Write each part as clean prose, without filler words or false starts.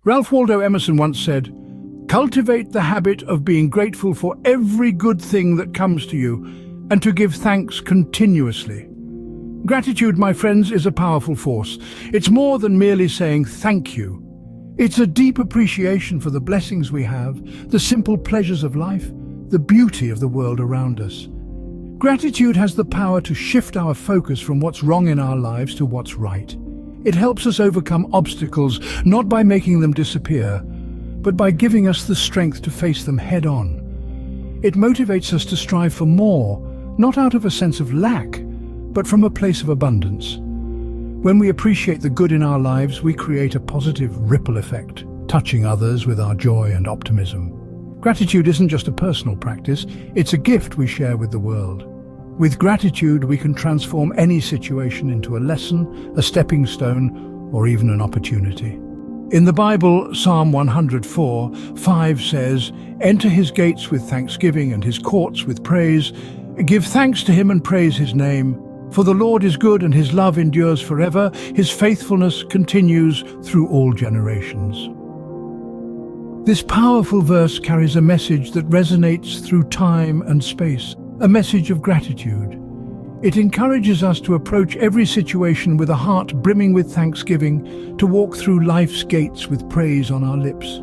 Ralph Waldo Emerson once said, "Cultivate the habit of being grateful for every good thing that comes to you and to give thanks continuously." Gratitude, my friends, is a powerful force. It's more than merely saying thank you. It's a deep appreciation for the blessings we have, the simple pleasures of life, the beauty of the world around us. Gratitude has the power to shift our focus from what's wrong in our lives to what's right. It helps us overcome obstacles, not by making them disappear, but by giving us the strength to face them head on. It motivates us to strive for more, not out of a sense of lack, but from a place of abundance. When we appreciate the good in our lives, we create a positive ripple effect, touching others with our joy and optimism. Gratitude isn't just a personal practice, it's a gift we share with the world. With gratitude, we can transform any situation into a lesson, a stepping stone, or even an opportunity. In the Bible, Psalm 104:5 says, "Enter his gates with thanksgiving and his courts with praise. Give thanks to him and praise his name. For the Lord is good and his love endures forever. His faithfulness continues through all generations." This powerful verse carries a message that resonates through time and space, a message of gratitude. It encourages us to approach every situation with a heart brimming with thanksgiving, to walk through life's gates with praise on our lips.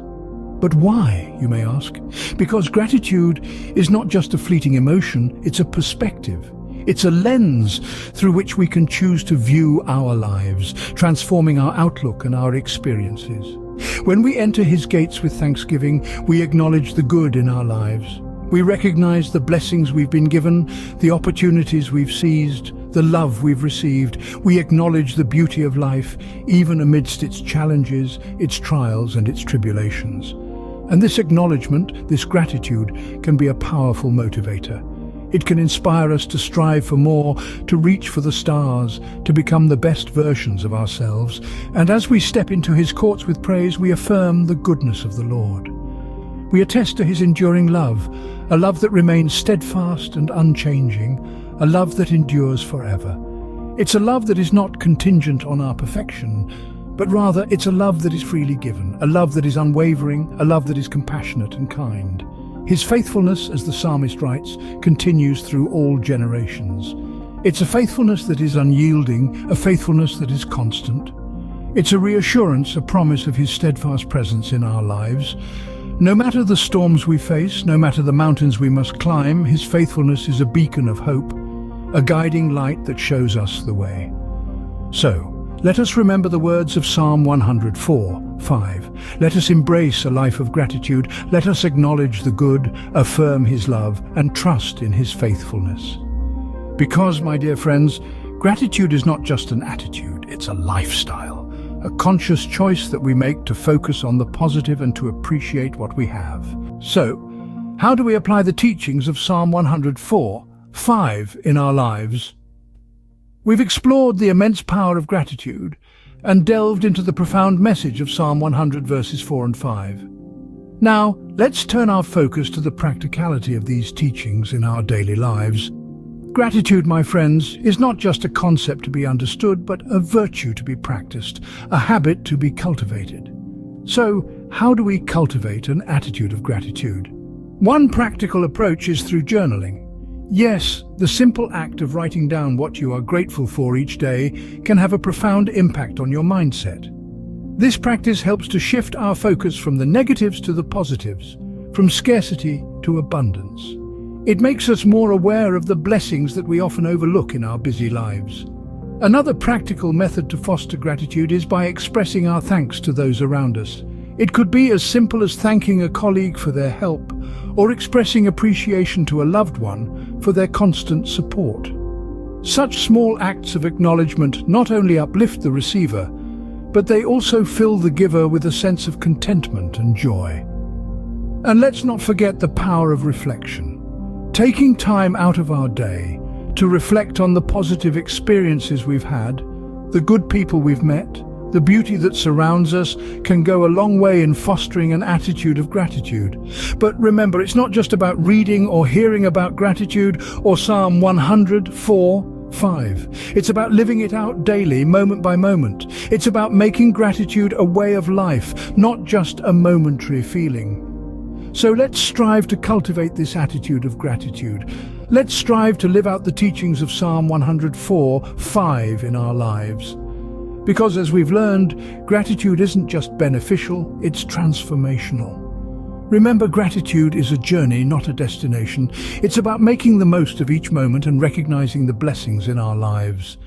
But why, you may ask? Because gratitude is not just a fleeting emotion, it's a perspective. It's a lens through which we can choose to view our lives, transforming our outlook and our experiences. When we enter his gates with thanksgiving, we acknowledge the good in our lives. We recognize the blessings we've been given, the opportunities we've seized, the love we've received. We acknowledge the beauty of life, even amidst its challenges, its trials and its tribulations. And this acknowledgement, this gratitude, can be a powerful motivator. It can inspire us to strive for more, to reach for the stars, to become the best versions of ourselves. And as we step into his courts with praise, we affirm the goodness of the Lord. We attest to his enduring love, a love that remains steadfast and unchanging, a love that endures forever. It's a love that is not contingent on our perfection, but rather it's a love that is freely given, a love that is unwavering, a love that is compassionate and kind. His faithfulness, as the psalmist writes, continues through all generations. It's a faithfulness that is unyielding, a faithfulness that is constant. It's a reassurance, a promise of his steadfast presence in our lives. No matter the storms we face, no matter the mountains we must climb, his faithfulness is a beacon of hope, a guiding light that shows us the way. So, let us remember the words of Psalm 104:5. Let us embrace a life of gratitude. Let us acknowledge the good, affirm his love, and trust in his faithfulness. Because, my dear friends, gratitude is not just an attitude, it's a lifestyle, a conscious choice that we make to focus on the positive and to appreciate what we have. So, how do we apply the teachings of Psalm 104:5 in our lives? We've explored the immense power of gratitude and delved into the profound message of Psalm 100 verses 4 and 5. Now, let's turn our focus to the practicality of these teachings in our daily lives. Gratitude, my friends, is not just a concept to be understood, but a virtue to be practiced, a habit to be cultivated. So, how do we cultivate an attitude of gratitude? One practical approach is through journaling. Yes, the simple act of writing down what you are grateful for each day can have a profound impact on your mindset. This practice helps to shift our focus from the negatives to the positives, from scarcity to abundance. It makes us more aware of the blessings that we often overlook in our busy lives. Another practical method to foster gratitude is by expressing our thanks to those around us. It could be as simple as thanking a colleague for their help, or expressing appreciation to a loved one for their constant support. Such small acts of acknowledgement not only uplift the receiver, but they also fill the giver with a sense of contentment and joy. And let's not forget the power of reflection. Taking time out of our day to reflect on the positive experiences we've had, the good people we've met, the beauty that surrounds us can go a long way in fostering an attitude of gratitude. But remember, it's not just about reading or hearing about gratitude or Psalm 104, 5. It's about living it out daily, moment by moment. It's about making gratitude a way of life, not just a momentary feeling. So let's strive to cultivate this attitude of gratitude. Let's strive to live out the teachings of Psalm 104:5 in our lives. Because as we've learned, gratitude isn't just beneficial, it's transformational. Remember, gratitude is a journey, not a destination. It's about making the most of each moment and recognizing the blessings in our lives.